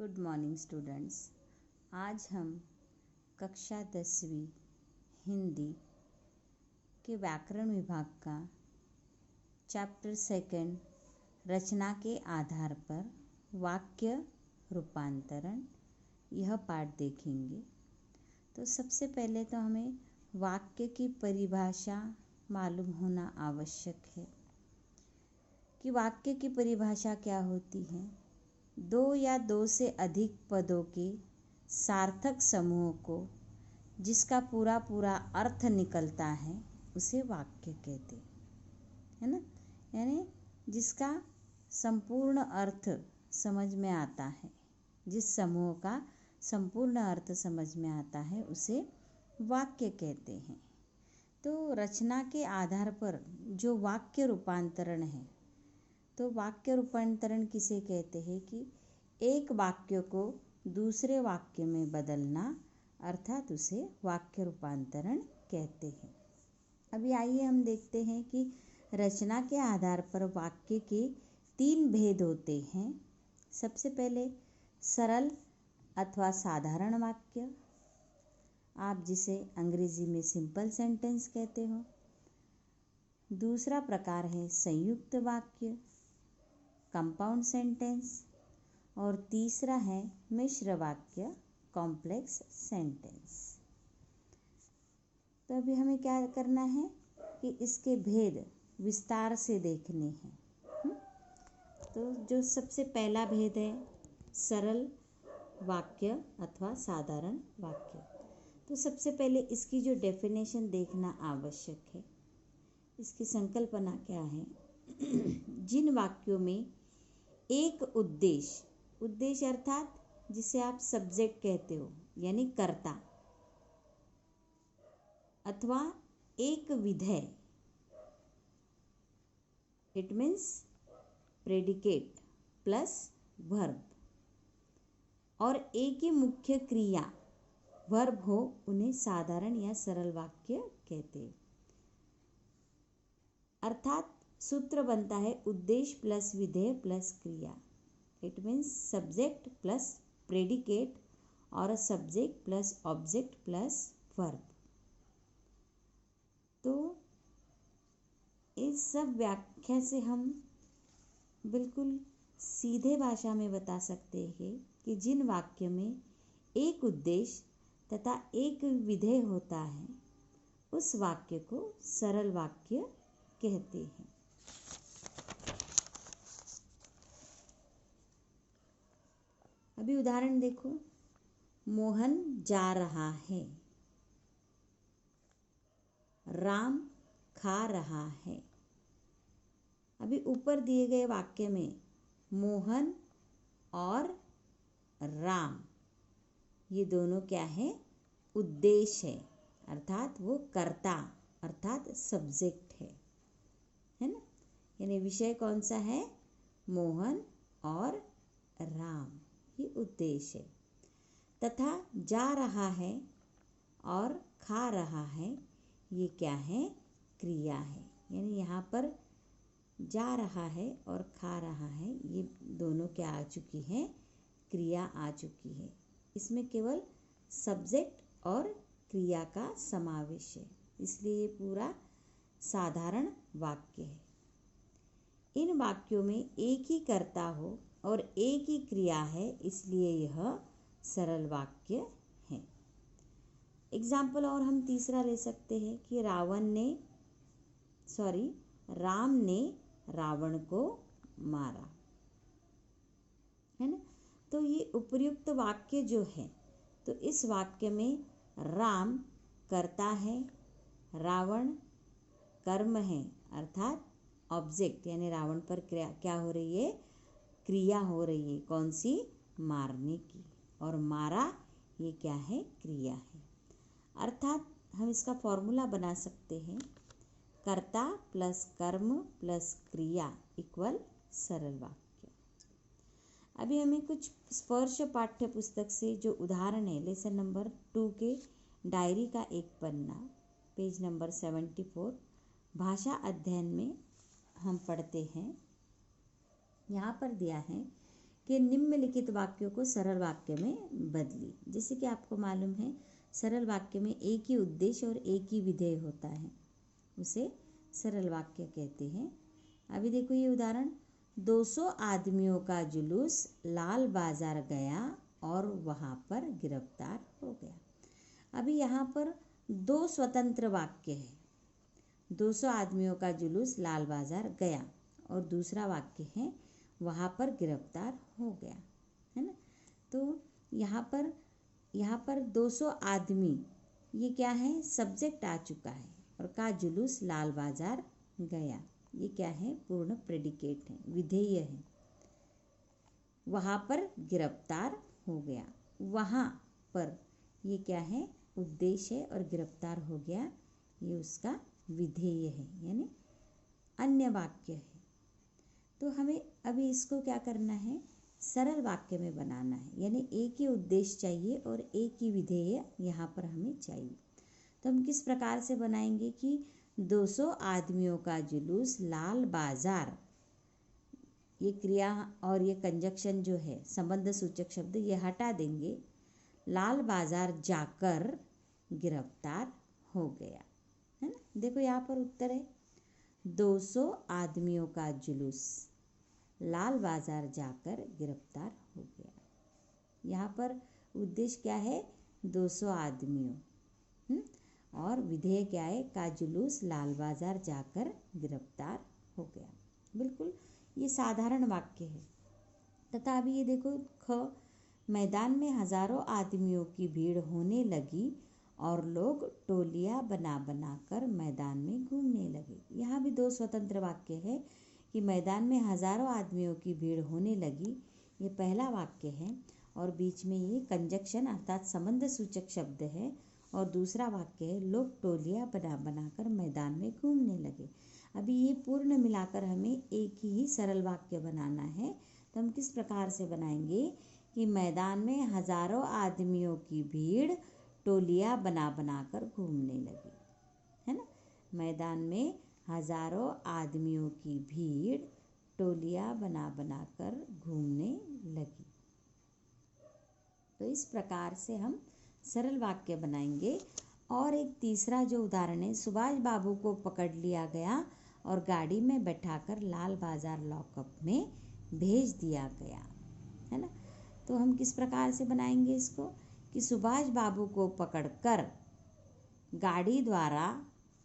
Good morning students. आज हम कक्षा 10वीं हिंदी के व्याकरण विभाग का चैप्टर 2 रचना के आधार पर वाक्य रूपांतरण यह पाठ देखेंगे। तो सबसे पहले तो हमें वाक्य की परिभाषा मालूम होना आवश्यक है कि वाक्य की परिभाषा क्या होती है। दो या दो से अधिक पदों के सार्थक समूह को जिसका पूरा पूरा अर्थ निकलता है उसे वाक्य कहते हैं, है ना। यानी जिसका संपूर्ण अर्थ समझ में आता है, जिस समूह का संपूर्ण अर्थ समझ में आता है उसे वाक्य कहते हैं। तो रचना के आधार पर जो वाक्य रूपांतरण है, तो वाक्य रूपांतरण किसे कहते हैं कि एक वाक्य को दूसरे वाक्य में बदलना, अर्थात उसे वाक्य रूपांतरण कहते हैं। अभी आइए हम देखते हैं कि रचना के आधार पर वाक्य के 3 भेद होते हैं। सबसे पहले सरल अथवा साधारण वाक्य, आप जिसे अंग्रेजी में सिंपल सेंटेंस कहते हो। दूसरा प्रकार है संयुक्त वाक्य, कंपाउंड सेंटेंस, और तीसरा है मिश्र वाक्य, कॉम्प्लेक्स सेंटेंस। तो अभी हमें क्या करना है कि इसके भेद विस्तार से देखने हैं। तो जो सबसे पहला भेद है सरल वाक्य अथवा साधारण वाक्य, तो सबसे पहले इसकी जो डेफिनेशन देखना आवश्यक है। इसकी संकल्पना क्या है? जिन वाक्यों में एक उद्देश्य अर्थात जिसे आप सब्जेक्ट कहते हो यानी कर्ता, अथवा एक विधेय, it means predicate plus verb, और एक ही मुख्य क्रिया वर्ब हो, उन्हें साधारण या सरल वाक्य कहते हैं। अर्थात सूत्र बनता है उद्देश्य प्लस विधेय प्लस क्रिया, it means subject plus predicate और subject plus object plus verb. तो इस सब व्याख्या से हम बिल्कुल सीधे भाषा में बता सकते हैं कि जिन वाक्य में एक उद्देश्य तथा एक विधेय होता है उस वाक्य को सरल वाक्य कहते हैं। अभी उदाहरण देखो, मोहन जा रहा है, राम खा रहा है। अभी ऊपर दिए गए वाक्य में मोहन और राम ये दोनों क्या है? उद्देश्य है, अर्थात वो कर्ता अर्थात सब्जेक्ट है ना। यानी विषय कौन सा है? मोहन और राम, ये उद्देश्य है। तथा जा रहा है और खा रहा है, ये क्या है? क्रिया है। यानी यहाँ पर जा रहा है और खा रहा है, ये दोनों क्या आ चुकी है? क्रिया आ चुकी है। इसमें केवल सब्जेक्ट और क्रिया का समावेश है, इसलिए ये पूरा साधारण वाक्य है। इन वाक्यों में एक ही कर्ता हो और एक ही क्रिया है, इसलिए यह सरल वाक्य है। एग्जाम्पल और हम तीसरा ले सकते हैं कि राम ने रावण को मारा, है ना। तो ये उपर्युक्त वाक्य जो है, तो इस वाक्य में राम कर्ता है, रावण कर्म है अर्थात ऑब्जेक्ट, यानी रावण पर क्या हो रही है? क्रिया हो रही है। कौन सी? मारने की। और मारा ये क्या है? क्रिया है। अर्थात हम इसका फॉर्मूला बना सकते हैं, कर्ता प्लस कर्म प्लस क्रिया इक्वल सरल वाक्य। अभी हमें कुछ स्पर्श पाठ्य पुस्तक से जो उदाहरण है, लेसन नंबर 2 के डायरी का एक पन्ना, पेज नंबर 74, भाषा अध्ययन में हम पढ़ते हैं। यहाँ पर दिया है के निम्नलिखित वाक्यों को सरल वाक्य में बदली। जैसे कि आपको मालूम है सरल वाक्य में एक ही उद्देश्य और एक ही विधेय होता है, उसे सरल वाक्य कहते हैं। अभी देखो ये उदाहरण, 200 आदमियों का जुलूस लाल बाजार गया और वहाँ पर गिरफ्तार हो गया। अभी यहाँ पर दो स्वतंत्र वाक्य है। 200 आदमियों का जुलूस लाल बाजार गया और दूसरा वाक्य है वहाँ पर गिरफ्तार हो गया, है ना। तो यहाँ पर 200 आदमी, ये क्या है, सब्जेक्ट आ चुका है, और का जुलूस लाल बाजार गया, ये क्या है, पूर्ण प्रेडिकेट है, विधेय है। वहाँ पर गिरफ्तार हो गया, वहाँ पर ये क्या है, उद्देश्य है, और गिरफ्तार हो गया ये उसका विधेय है, यानी अन्य वाक्य है। तो हमें अभी इसको क्या करना है, सरल वाक्य में बनाना है, यानी एक ही उद्देश्य चाहिए और एक ही विधेय यहाँ पर हमें चाहिए। तो हम किस प्रकार से बनाएंगे कि 200 आदमियों का जुलूस लाल बाजार, ये क्रिया और ये कंजक्शन जो है संबंध सूचक शब्द ये हटा देंगे, लाल बाजार जाकर गिरफ्तार हो गया, है ना। देखो यहाँ पर उत्तर है 200 आदमियों का जुलूस लाल बाजार जाकर गिरफ्तार हो गया। यहाँ पर उद्देश्य क्या है, 200 आदमियों, और विधेय क्या है, का जुलूस लाल बाजार जाकर गिरफ्तार हो गया। बिल्कुल ये साधारण वाक्य है। तथा अभी ये देखो ख, मैदान में हजारों आदमियों की भीड़ होने लगी और लोग टोलियां बना बना कर मैदान में घूमने लगे। यहाँ भी दो स्वतंत्र वाक्य है कि मैदान में हजारों आदमियों की भीड़ होने लगी, ये पहला वाक्य है, और बीच में ये कंजक्शन अर्थात संबंध सूचक शब्द है, और दूसरा वाक्य है लोग टोलियां बना बना कर मैदान में घूमने लगे। अभी ये पूर्ण मिलाकर हमें एक ही सरल वाक्य बनाना है। तो हम किस प्रकार से बनाएंगे कि मैदान में हजारों आदमियों की भीड़ टोलियां बना बना कर घूमने लगी, है ना। मैदान में हजारों आदमियों की भीड़ टोलियां बना बना कर घूमने लगी। तो इस प्रकार से हम सरल वाक्य बनाएंगे। और एक तीसरा जो उदाहरण है, सुभाष बाबू को पकड़ लिया गया और गाड़ी में बैठाकर लाल बाजार लॉकअप में भेज दिया गया, है ना। तो हम किस प्रकार से बनाएंगे इसको कि सुभाष बाबू को पकड़कर गाड़ी द्वारा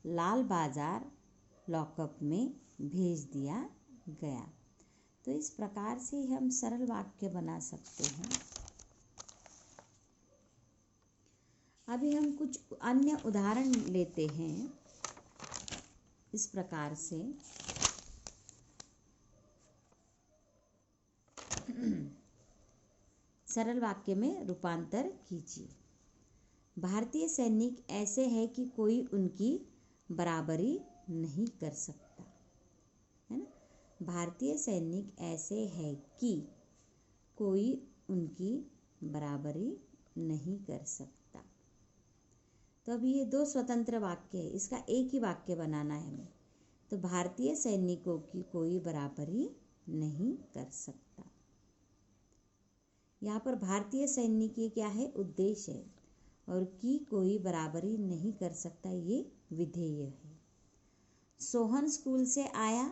लाल बाजार लॉकअप में भेज दिया गया। तो इस प्रकार से हम सरल वाक्य बना सकते हैं। अभी हम कुछ अन्य उदाहरण लेते हैं इस प्रकार से। सरल वाक्य में रूपांतर कीजिए। भारतीय सैनिक ऐसे हैं कि कोई उनकी बराबरी नहीं कर सकता, है ना। भारतीय सैनिक ऐसे हैं कि कोई उनकी बराबरी नहीं कर सकता। तो अभी ये दो स्वतंत्र वाक्य है, इसका एक ही वाक्य बनाना है हमें। तो भारतीय सैनिकों की कोई बराबरी नहीं कर सकता। यहाँ पर भारतीय सैनिक ये क्या है, उद्देश्य है, और की कोई बराबरी नहीं कर सकता ये विधेय है। सोहन स्कूल से आया,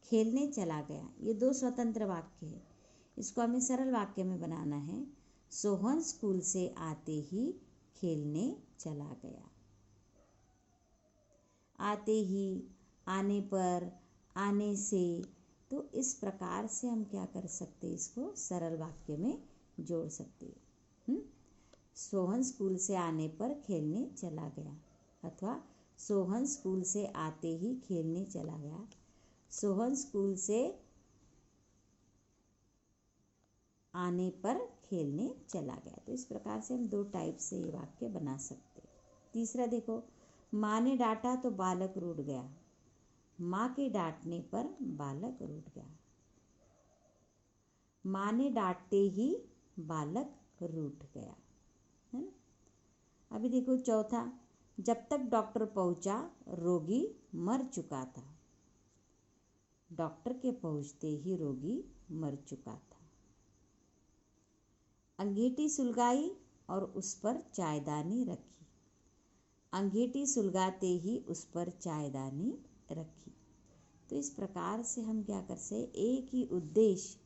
खेलने चला गया, ये दो स्वतंत्र वाक्य है। इसको हमें सरल वाक्य में बनाना है। सोहन स्कूल से आते ही खेलने चला गया। आते ही, आने पर, आने से, तो इस प्रकार से हम क्या कर सकते, इसको सरल वाक्य में जोड़ सकते हैं। सोहन स्कूल से आने पर खेलने चला गया, अथवा सोहन स्कूल से आते ही खेलने चला गया, सोहन स्कूल से आने पर खेलने चला गया। तो इस प्रकार से हम दो टाइप से ये वाक्य बना सकते हैं। तीसरा देखो, माँ ने डांटा तो बालक रूठ गया, माँ के डांटने पर बालक रूठ गया। माँ ने डांटते ही बालक रूठ गया, है ना। अभी देखो चौथा, जब तक डॉक्टर पहुंचा रोगी मर चुका था। डॉक्टर के पहुंचते ही रोगी मर चुका था। अंगीठी सुलगाई और उस पर चायदानी रखी। अंगीठी सुलगाते ही उस पर चायदानी रखी। तो इस प्रकार से हम क्या कर सकते, एक ही उद्देश्य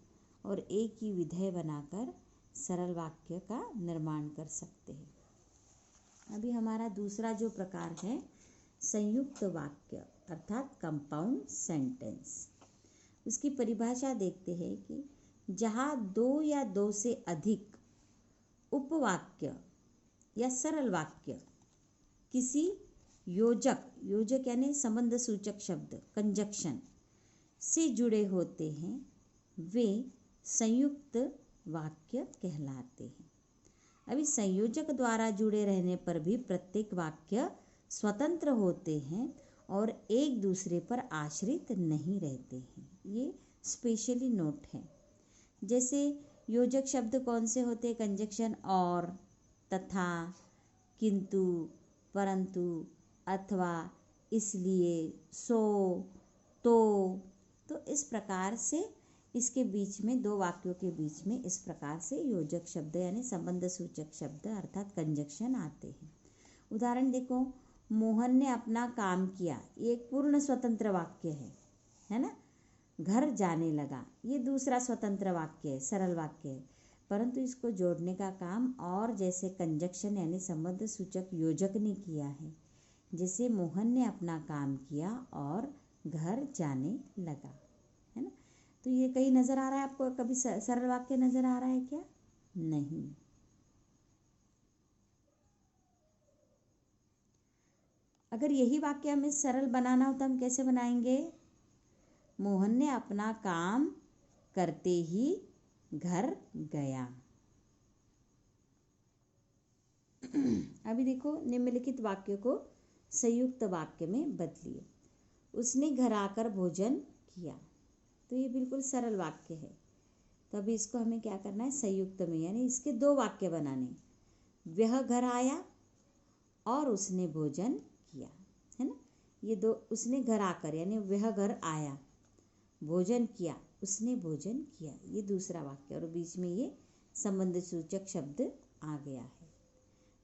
और एक ही विधेय बनाकर सरल वाक्य का निर्माण कर सकते हैं। अभी हमारा दूसरा जो प्रकार है संयुक्त वाक्य अर्थात कंपाउंड सेंटेंस। उसकी परिभाषा देखते हैं कि जहाँ दो या दो से अधिक उपवाक्य या सरल वाक्य किसी योजक यानी संबंध सूचक शब्द कंजक्शन से जुड़े होते हैं वे संयुक्त वाक्य कहलाते हैं। अभी संयोजक द्वारा जुड़े रहने पर भी प्रत्येक वाक्य स्वतंत्र होते हैं और एक दूसरे पर आश्रित नहीं रहते हैं। ये स्पेशली नोट है। जैसे योजक शब्द कौन से होते हैं? कंजक्शन और, तथा, किंतु, परंतु, अथवा, इसलिए, सो, तो इस प्रकार से इसके बीच में दो वाक्यों के बीच में इस प्रकार से योजक शब्द यानी संबंध सूचक शब्द अर्थात कंजक्शन आते हैं। उदाहरण देखो, मोहन ने अपना काम किया, ये एक पूर्ण स्वतंत्र वाक्य है ना। घर जाने लगा, ये दूसरा स्वतंत्र वाक्य है, सरल वाक्य है, परंतु इसको जोड़ने का काम और जैसे कंजक्शन यानी संबंध सूचक योजक ने किया है। जैसे मोहन ने अपना काम किया और घर जाने लगा, है ना। तो ये कहीं नज़र आ रहा है आपको? कभी सरल वाक्य नज़र आ रहा है क्या? नहीं। अगर यही वाक्य हमें सरल बनाना हो तो हम कैसे बनाएंगे? मोहन ने अपना काम करते ही घर गया। अभी देखो, निम्नलिखित वाक्य को संयुक्त वाक्य में बदलिए। उसने घर आकर भोजन किया, तो ये बिल्कुल सरल वाक्य है। तो अभी इसको हमें क्या करना है? संयुक्त में, यानी इसके दो वाक्य बनाने। वह घर आया और उसने भोजन किया, है ना। ये दो, उसने घर आकर यानी वह घर आया, भोजन किया, उसने भोजन किया, ये दूसरा वाक्य और बीच में ये संबंध सूचक शब्द आ गया है।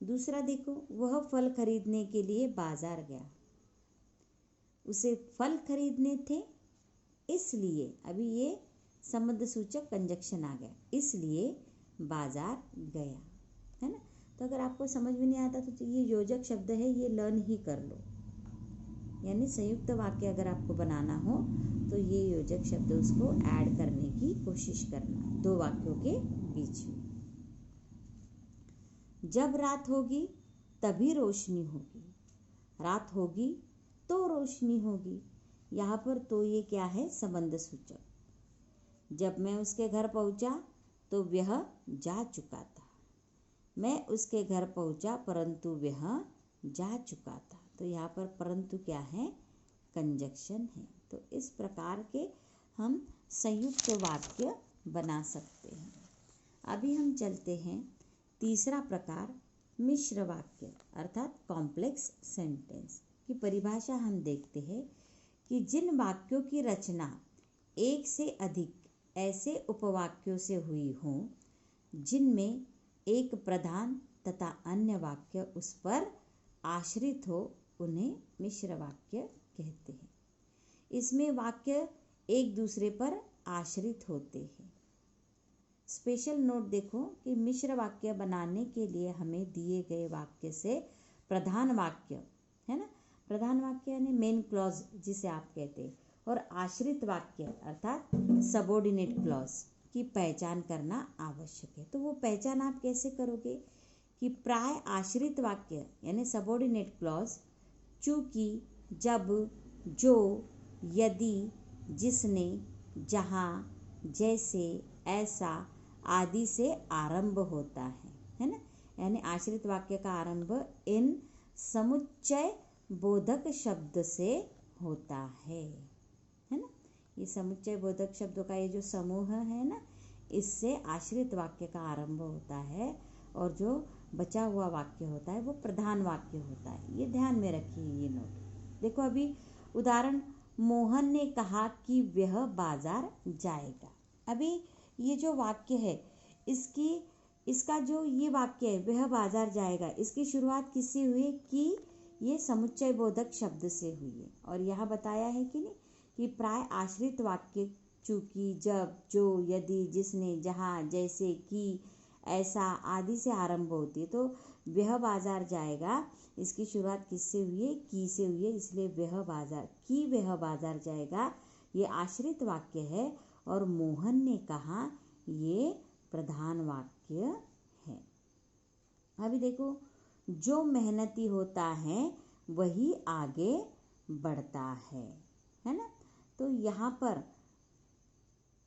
दूसरा देखो, वह फल खरीदने के लिए बाजार गया, उसे फल खरीदने थे इसलिए, अभी ये संबंध सूचक कंजक्शन आ गया, इसलिए बाजार गया, है ना। तो अगर आपको समझ में नहीं आता तो ये योजक शब्द है, ये लर्न ही कर लो। यानी संयुक्त वाक्य अगर आपको बनाना हो तो ये योजक शब्द उसको ऐड करने की कोशिश करना दो वाक्यों के बीच में। जब रात होगी तभी रोशनी होगी, रात होगी तो रोशनी होगी। यहाँ पर तो ये क्या है? संबंध सूचक। जब मैं उसके घर पहुँचा तो वह जा चुका था, मैं उसके घर पहुँचा परंतु वह जा चुका था। तो यहाँ पर परंतु क्या है? कंजक्शन है। तो इस प्रकार के हम संयुक्त वाक्य बना सकते हैं। अभी हम चलते हैं तीसरा प्रकार, मिश्र वाक्य अर्थात कॉम्प्लेक्स सेंटेंस की परिभाषा हम देखते हैं कि जिन वाक्यों की रचना एक से अधिक ऐसे उपवाक्यों से हुई हो जिनमें एक प्रधान तथा अन्य वाक्य उस पर आश्रित हो, उन्हें मिश्र वाक्य कहते हैं। इसमें वाक्य एक दूसरे पर आश्रित होते हैं। स्पेशल नोट देखो कि मिश्र वाक्य बनाने के लिए हमें दिए गए वाक्य से प्रधान वाक्य, है ना, प्रधान वाक्य यानी मेन क्लॉज जिसे आप कहते हैं, और आश्रित वाक्य अर्थात सबऑर्डिनेट क्लॉज की पहचान करना आवश्यक है। तो वो पहचान आप कैसे करोगे कि प्राय आश्रित वाक्य यानी सबऑर्डिनेट क्लॉज चूंकि, जब, जो, यदि, जिसने, जहाँ, जैसे, ऐसा आदि से आरंभ होता है ना। यानी आश्रित वाक्य का आरंभ इन समुच्चय बोधक शब्द से होता है ना। ये समुच्चय बोधक शब्दों का ये जो समूह है ना, इससे आश्रित वाक्य का आरंभ होता है और जो बचा हुआ वाक्य होता है वो प्रधान वाक्य होता है। ये ध्यान में रखिए ये नोट। देखो अभी उदाहरण, मोहन ने कहा कि वह बाजार जाएगा। अभी ये जो वाक्य है इसकी इसका जो ये वाक्य है वह बाजार जाएगा, इसकी शुरुआत किससे हुई है कि ये समुच्चय बोधक शब्द से हुई है। और यहाँ बताया है कि नहीं कि प्राय आश्रित वाक्य चूंकि, जब, जो, यदि, जिसने, जहाँ, जैसे, कि, ऐसा आदि से आरंभ होती है। तो वह बाजार जाएगा, इसकी शुरुआत किससे हुई है? की से हुई है, इसलिए वह बाजार, कि वह बाजार जाएगा ये आश्रित वाक्य है। और मोहन ने कहा ये प्रधान वाक्य है। अभी देखो, जो मेहनती होता है वही आगे बढ़ता है ना। तो यहाँ पर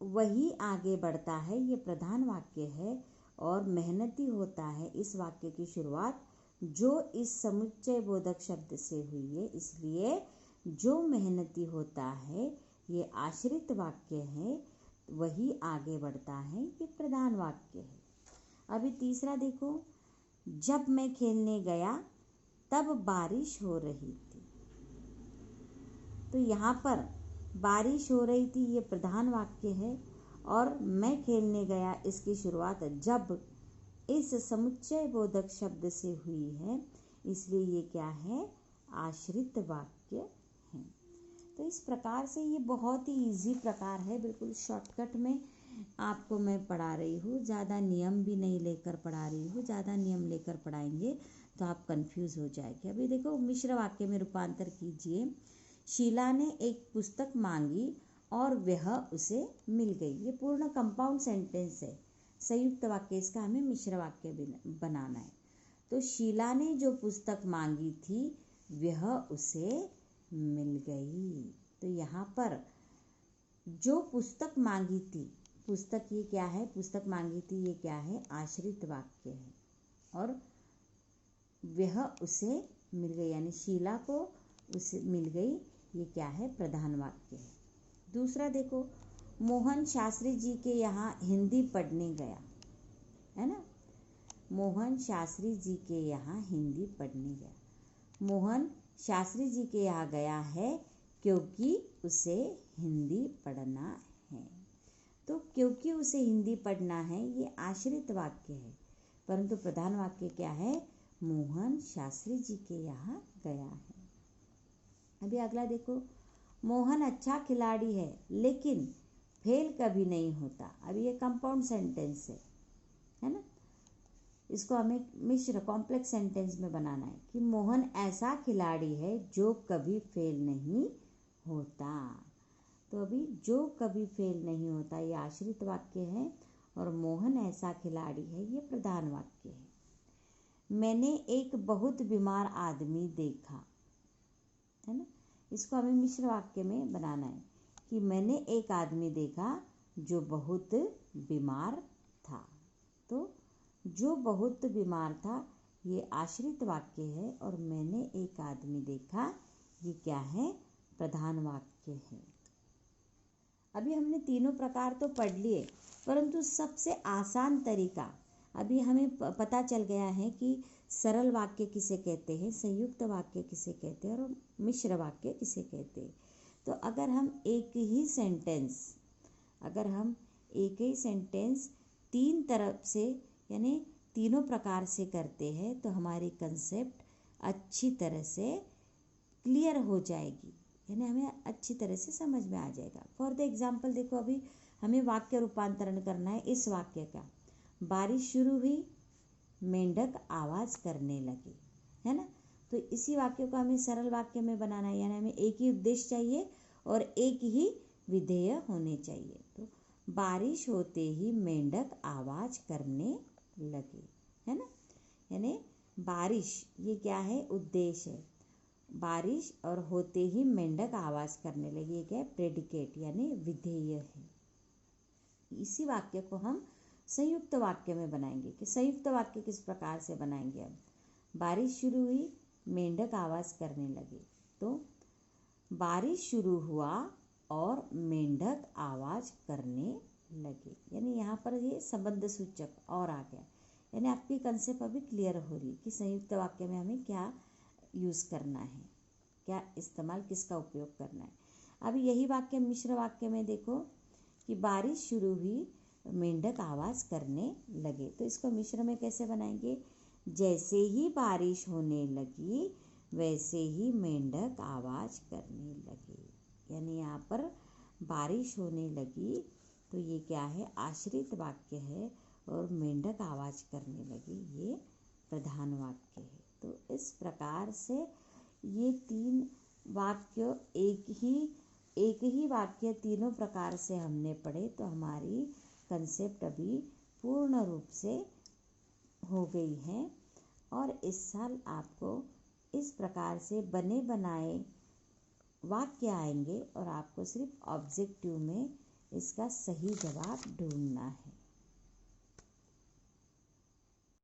वही आगे बढ़ता है ये प्रधान वाक्य है, और मेहनती होता है इस वाक्य की शुरुआत जो इस समुच्चय बोधक शब्द से हुई है, इसलिए जो मेहनती होता है ये आश्रित वाक्य है, वही आगे बढ़ता है ये प्रधान वाक्य है। अभी तीसरा देखो, जब मैं खेलने गया तब बारिश हो रही थी। तो यहाँ पर बारिश हो रही थी ये प्रधान वाक्य है, और मैं खेलने गया इसकी शुरुआत जब इस समुच्चय बोधक शब्द से हुई है, इसलिए ये क्या है? आश्रित वाक्य है। तो इस प्रकार से ये बहुत ही इजी प्रकार है, बिल्कुल शॉर्टकट में आपको मैं पढ़ा रही हूँ, ज़्यादा नियम भी नहीं लेकर पढ़ा रही हूँ। ज़्यादा नियम लेकर पढ़ाएंगे तो आप कंफ्यूज हो जाएंगे। अभी देखो, मिश्र वाक्य में रूपांतर कीजिए। शीला ने एक पुस्तक मांगी और वह उसे मिल गई। ये पूर्ण कंपाउंड सेंटेंस है, संयुक्त वाक्य, इसका हमें मिश्र वाक्य बनाना है। तो शीला ने जो पुस्तक मांगी थी वह उसे मिल गई। तो यहाँ पर जो पुस्तक मांगी थी, पुस्तक ये क्या है? पुस्तक मांगी थी ये क्या है? आश्रित वाक्य है। और वह उसे मिल गई, यानी शीला को उसे मिल गई, ये क्या है? प्रधान वाक्य है। दूसरा देखो, मोहन शास्त्री जी के यहाँ हिंदी पढ़ने गया, है ना। मोहन शास्त्री जी के यहाँ हिंदी पढ़ने गया। मोहन शास्त्री जी के यहाँ गया है क्योंकि उसे हिंदी पढ़ना है। तो क्योंकि उसे हिंदी पढ़ना है ये आश्रित वाक्य है, परंतु प्रधान वाक्य क्या है? मोहन शास्त्री जी के यहाँ गया है। अभी अगला देखो, मोहन अच्छा खिलाड़ी है लेकिन फेल कभी नहीं होता। अभी ये कंपाउंड सेंटेंस है ना। इसको हमें मिश्र कॉम्प्लेक्स सेंटेंस में बनाना है कि मोहन ऐसा खिलाड़ी है जो कभी फेल नहीं होता। तो अभी जो कभी फेल नहीं होता ये आश्रित वाक्य है, और मोहन ऐसा खिलाड़ी है ये प्रधान वाक्य है। मैंने एक बहुत बीमार आदमी देखा, है ना। इसको हमें मिश्र वाक्य में बनाना है कि मैंने एक आदमी देखा जो बहुत बीमार था। तो जो बहुत बीमार था ये आश्रित वाक्य है, और मैंने एक आदमी देखा ये क्या है? प्रधान वाक्य है। अभी हमने तीनों प्रकार तो पढ़ लिए, परंतु सबसे आसान तरीका अभी हमें पता चल गया है कि सरल वाक्य किसे कहते हैं, संयुक्त वाक्य किसे कहते हैं, और मिश्र वाक्य किसे कहते हैं। तो अगर हम एक ही सेंटेंस तीन तरफ से, यानी तीनों प्रकार से करते हैं, तो हमारी कंसेप्ट अच्छी तरह से क्लियर हो जाएगी, यानी हमें अच्छी तरह से समझ में आ जाएगा। फॉर द एग्जाम्पल देखो, अभी हमें वाक्य रूपांतरण करना है इस वाक्य का। बारिश शुरू हुई, मेंढक आवाज़ करने लगे, है ना। तो इसी वाक्य को हमें सरल वाक्य में बनाना है, यानी हमें एक ही उद्देश्य चाहिए और एक ही विधेय होने चाहिए। तो बारिश होते ही मेंढक आवाज़ करने लगे, है ना। यानी बारिश ये क्या है? उद्देश्य है। बारिश और होते ही मेंढक आवाज़ करने लगे, ये क्या है? प्रेडिकेट यानी विधेय है। इसी वाक्य को हम संयुक्त वाक्य में बनाएंगे कि संयुक्त वाक्य किस प्रकार से बनाएंगे। अब बारिश शुरू हुई, मेंढक आवाज़ करने लगे। तो बारिश शुरू हुआ और मेंढक आवाज़ करने लगे, यानी यहाँ पर ये संबंध सूचक और आ गया, यानी आपकी कंसेप्ट अभी क्लियर हो रही कि संयुक्त वाक्य में हमें क्या यूज़ करना है, क्या इस्तेमाल, किसका उपयोग करना है। अब यही वाक्य मिश्र वाक्य में देखो कि बारिश शुरू हुई, मेंढक आवाज़ करने लगे। तो इसको मिश्र में कैसे बनाएंगे? जैसे ही बारिश होने लगी वैसे ही मेंढक आवाज़ करने लगे। यानी यहाँ पर बारिश होने लगी तो ये क्या है? आश्रित वाक्य है, और मेंढक आवाज़ करने लगी ये प्रधान वाक्य है। तो इस प्रकार से ये 3 वाक्य एक ही वाक्य तीनों प्रकार से हमने पढ़े, तो हमारी कंसेप्ट अभी पूर्ण रूप से हो गई है। और इस साल आपको इस प्रकार से बने बनाए वाक्य आएंगे और आपको सिर्फ ऑब्जेक्टिव में इसका सही जवाब ढूंढना है।